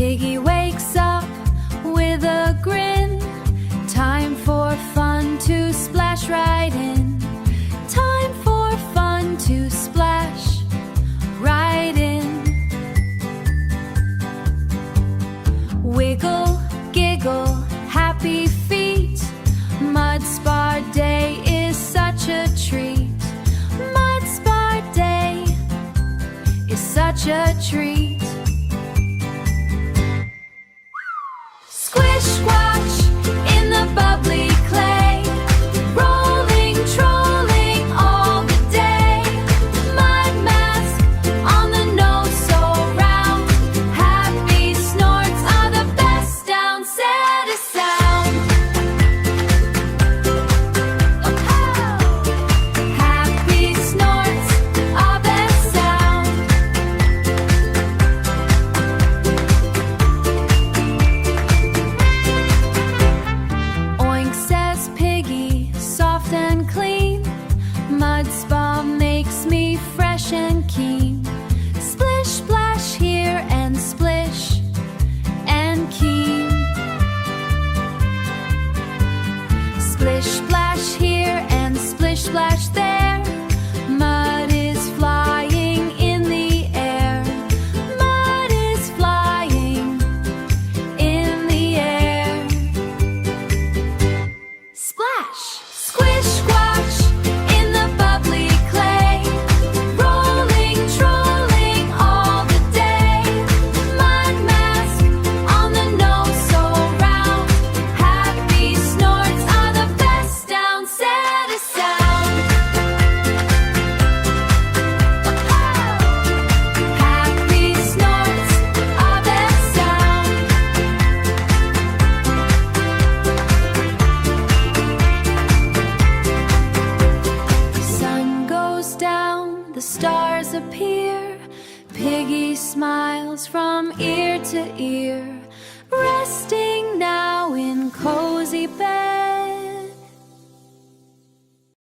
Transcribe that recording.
Piggy wakes up with a grin. Time for fun to splash right in. Time for fun to splash right in. Wiggle, giggle, happy feet. Mud Spa Day is such a treat. Mud Spa Day is such a treat. Squish, squash in the bubbly clay. Rolling, trolling all the day. Mud mask on the nose so round. Happy snorts are the best down. Set a sound. Happy snorts are best sound. Oink, says Piggy, soft and clean. Mud Spa makes me fresh and keen. Splish, splash here and splish and keen. Splish, splash here and splish, splash there. Mud is flying in the air. Mud is flying in the air. Splash! Squish, squash in the bubbly clay. Rolling, trolling all the day. Mud mask on the nose so round. Happy snorts are the best down. Set a sound. Happy snorts are best sound. Sun goes down, the stars appear. Piggy smiles from ear to ear. Resting now in cozy bed.